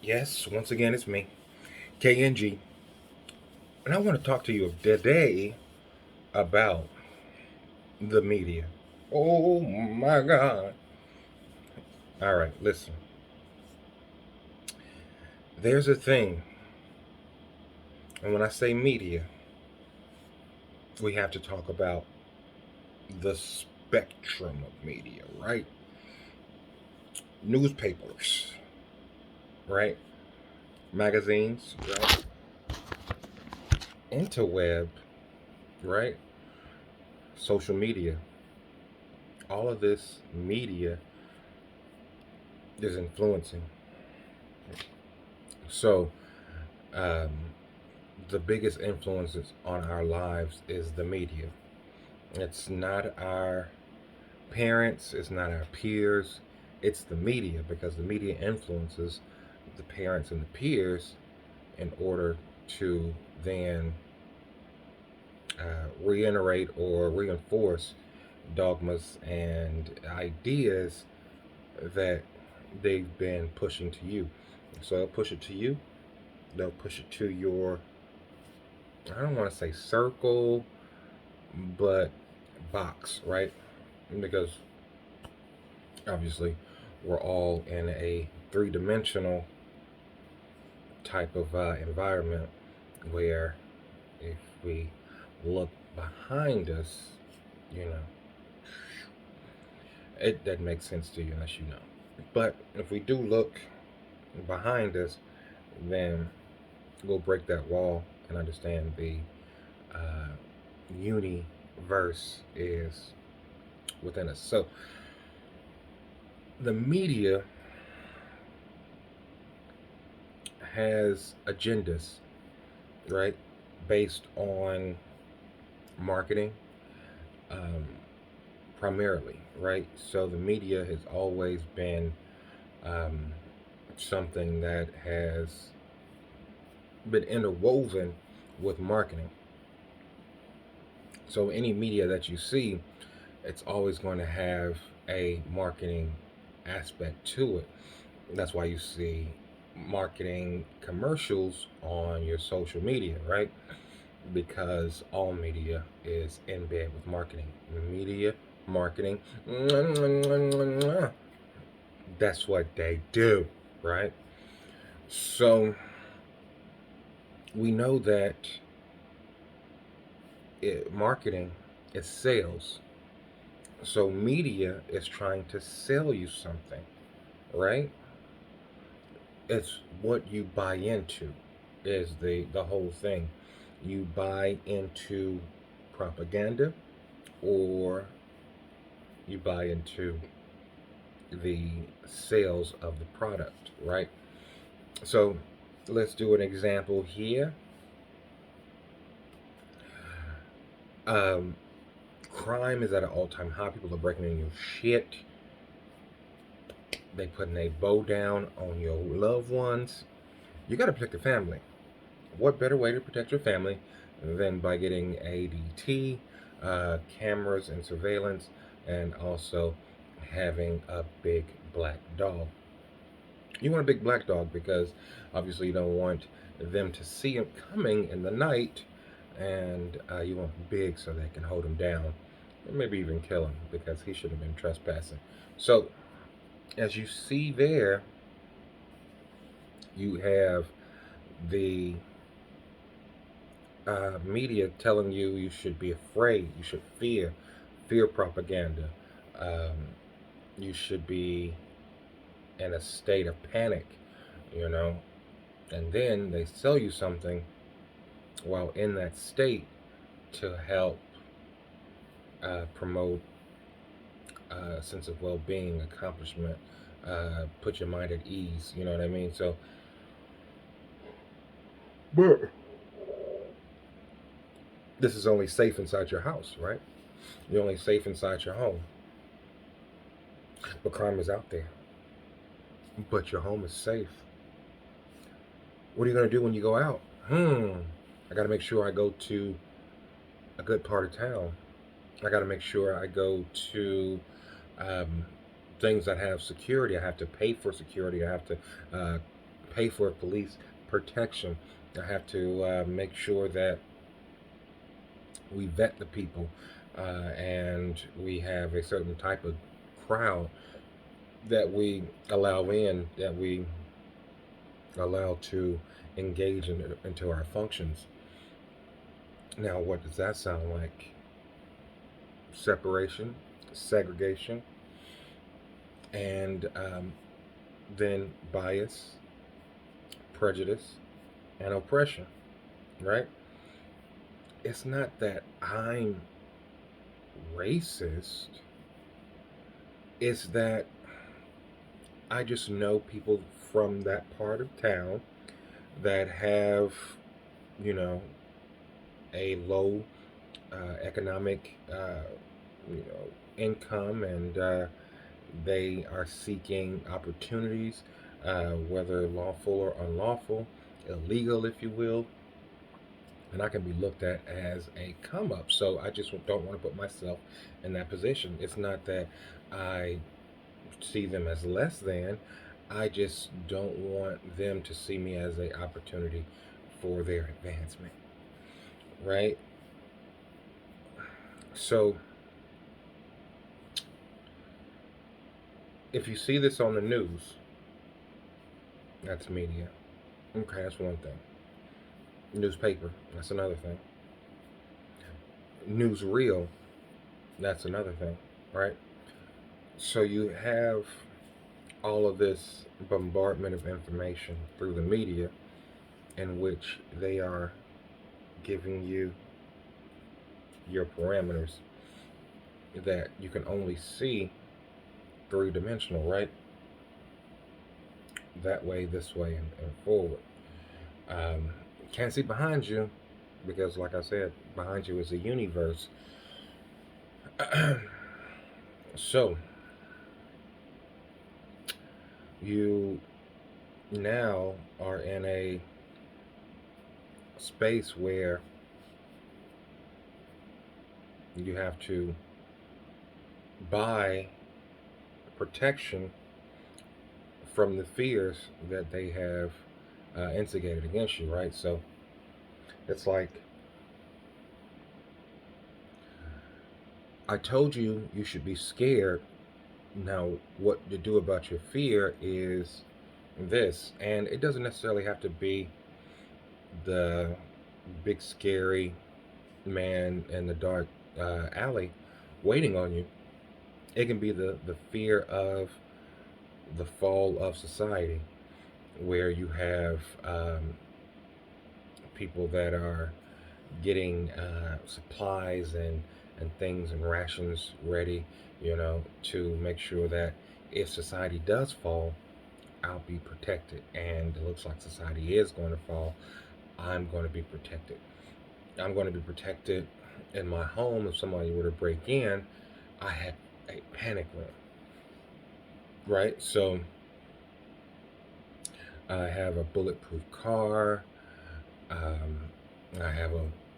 Yes, once again, it's me, KNG, and I want to talk to you today about the media. Oh my God. All right, listen. There's a thing, and when I say media, we have to talk about the spectrum of media, right? Newspapers, right? Magazines, right? Interweb, right? Social media. All of this media is influencing. So, um, the biggest influences on our lives is the media. It's not our parents, it's not our peers, it's the media because the media influences the parents and the peers in order to then reiterate or reinforce dogmas and ideas that they've been pushing to you. So they'll push it to you, they'll push it to your, I don't want to say circle, but box, right? Because obviously we're all in a three-dimensional type of environment where if we look behind us, you know, it doesn't make sense to you unless you know. But if we do look behind us, then we'll break that wall and understand the uh, universe is within us. So the media has agendas, right? Based on marketing, um, primarily, right? So the media has always been um, something that has been interwoven with marketing. So any media that you see, it's always going to have a marketing aspect to it. That's why you see marketing commercials on your social media, right? Because all media is in bed with marketing. Media, marketing, that's what they do, right? So we know that marketing is sales. So media is trying to sell you something, right? It's what you buy into is the whole thing. You buy into propaganda or you buy into the sales of the product, right? So let's do an example here. Um, Crime is at an all-time high. People are breaking in your shit. They putting a bow down on your loved ones. You got to protect the family. What better way to protect your family than by getting ADT, cameras and surveillance, and also having a big black dog? You want a big black dog because obviously you don't want them to see him coming in the night, and you want him big so they can hold him down, or maybe even kill him because he should have been trespassing. So, as you see there, you have the media telling you you should be afraid, you should fear propaganda. Um, you should be in a state of panic, you know, and then they sell you something while in that state to help promote a sense of well-being, accomplishment, put your mind at ease. You know what I mean? So, but this is only safe inside your house, right? You're only safe inside your home, but crime is out there. But your home is safe. What are you gonna do when you go out? I got to make sure I go to a good part of town. I got to make sure I go to um, things that have security. I have to pay for security. I have to pay for police protection. I have to make sure that we vet the people, and we have a certain type of crowd that we allow in, that we allow to engage into our functions. Now, what does that sound like? Separation, segregation, and then bias, prejudice, and oppression, right? It's not that I'm racist, it's that I just know people from that part of town that have, you know, a low economic, income, and they are seeking opportunities, whether lawful or unlawful, illegal, if you will, and I can be looked at as a come up. So I just don't want to put myself in that position. It's not that I see them as less than. I just don't want them to see me as a opportunity for their advancement, right? So if you see this on the news, that's media. Okay, that's one thing. Newspaper, that's another thing. Newsreel, that's another thing, right? So you have all of this bombardment of information through the media, in which they are giving you your parameters that you can only see three-dimensional, right? That way, this way, and forward. Um, can't see behind you because, like I said, behind you is a universe. So, you now are in a space where you have to buy protection from the fears that they have instigated against you, right? So it's like, I told you you should be scared. Now, what to do about your fear is this, and it doesn't necessarily have to be the big scary man in the dark alley waiting on you. It can be the fear of the fall of society, where you have people that are getting supplies and things and rations ready, to make sure that if society does fall, I'll be protected. And it looks like society is going to fall. I'm going to be protected. I'm going to be protected in my home. If somebody were to break in, I have a panic room, right? So I have a bulletproof car. Um, I have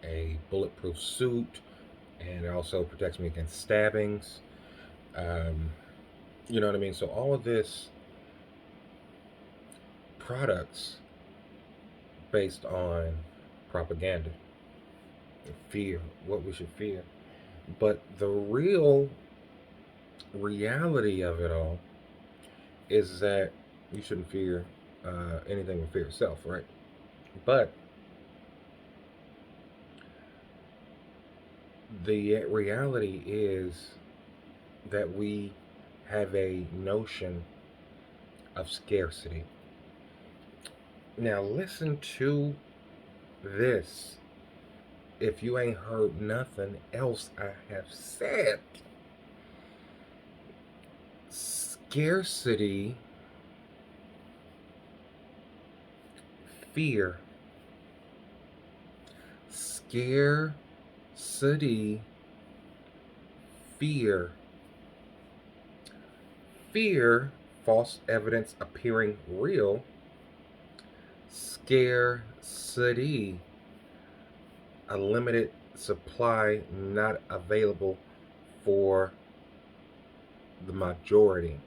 a bulletproof suit, and it also protects me against stabbings. Um, you know what I mean? So all of this products based on propaganda, fear, what we should fear. But the real reality of it all is that you shouldn't fear anything but fear itself, right? But the reality is that we have a notion of scarcity. Now, listen to this. If you ain't heard nothing else I have said, scarcity, fear, scarcity, fear, fear, false evidence appearing real, scarcity, a limited supply not available for the majority.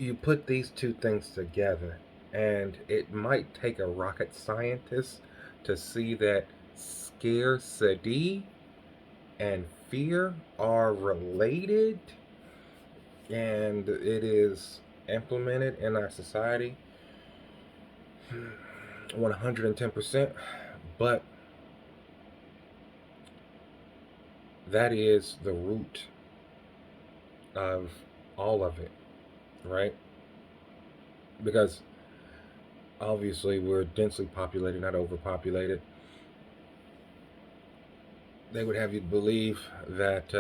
you put these two things together, and it might take a rocket scientist to see that scarcity and fear are related, and it is implemented in our society 110%. But that is the root of all of it, right? Because obviously we're densely populated, not overpopulated. They would have you believe that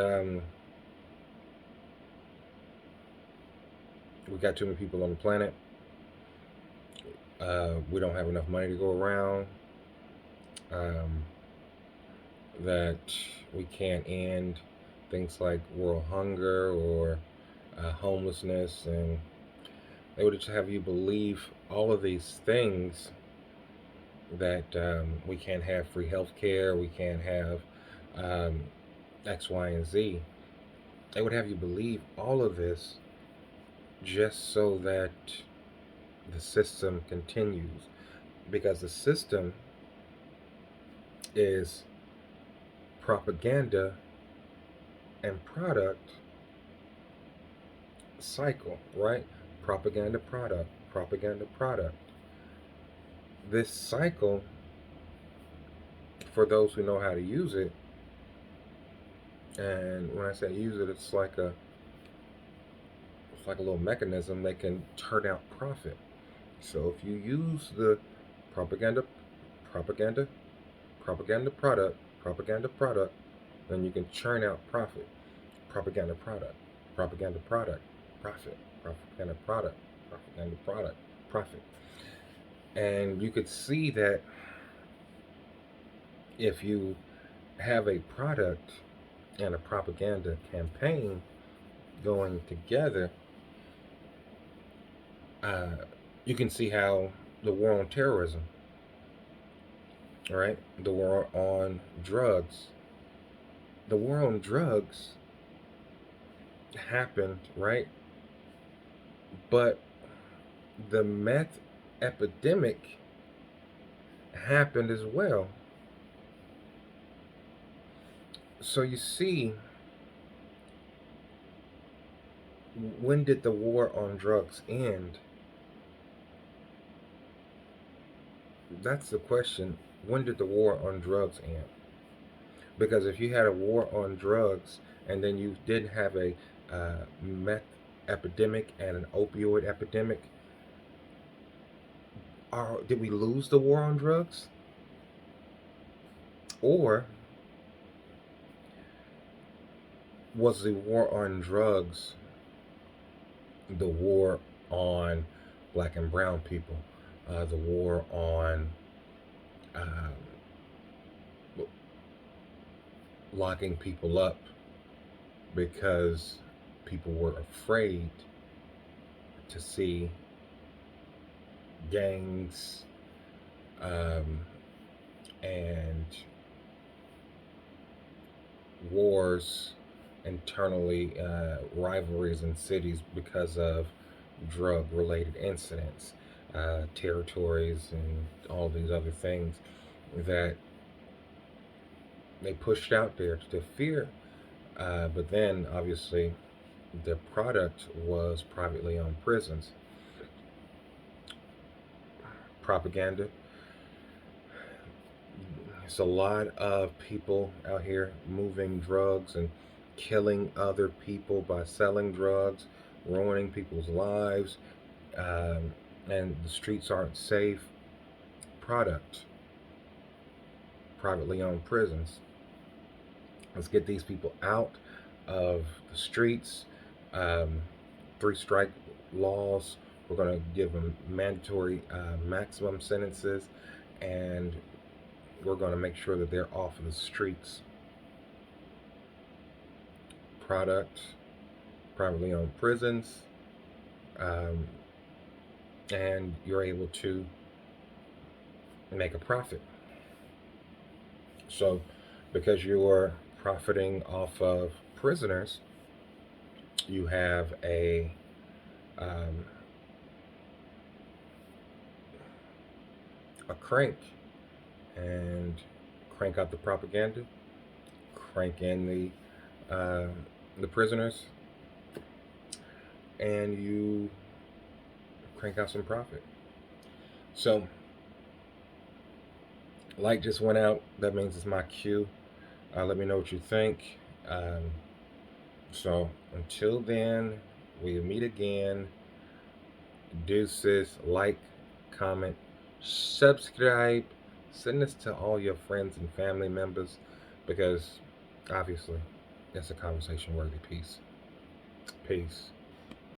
we got too many people on the planet. We don't have enough money to go around. Um, that we can't end things like world hunger or homelessness, and they would just have you believe all of these things, that we can't have free health care, we can't have um, X, Y, and Z. They would have you believe all of this just so that the system continues, because the system is propaganda and product cycle, right? Propaganda, product, propaganda, product. This cycle, for those who know how to use it, and when I say use it, it's like a little mechanism that can turn out profit. So if you use the propaganda, propaganda, propaganda product, then you can churn out profit. Propaganda product, propaganda product, profit, propaganda product, propaganda product, profit. And you could see that if you have a product and a propaganda campaign going together, uh, you can see how the war on terrorism, right? The war on drugs. The war on drugs happened, right? But the meth epidemic happened as well. So you see, when did the war on drugs end? That's the question. When did the war on drugs end? Because if you had a war on drugs and then you did have a meth epidemic and an opioid epidemic, did we lose the war on drugs? Or was the war on drugs the war on black and brown people, the war on uh, locking people up because people were afraid to see gangs um, and wars internally, rivalries in cities because of drug related incidents, territories, and all these other things that they pushed out there to fear. But then, obviously, the product was privately owned prisons. Propaganda. It's a lot of people out here moving drugs and killing other people by selling drugs, ruining people's lives, um, and the streets aren't safe. Product. Privately owned prisons. Let's get these people out of the streets. Um, three strike laws. We're going to give them mandatory maximum sentences, and we're going to make sure that they're off of the streets. Product, privately owned prisons, um, and you're able to make a profit. So, because you're profiting off of prisoners, you have a um, a crank and crank out the propaganda, crank in the prisoners, and you crank out some profit. So, light just went out. That means it's my cue. Let me know what you think. Um, so, until then, we'll meet again. Deuces, like, comment, subscribe. Send this to all your friends and family members because obviously it's a conversation worthy piece. Peace.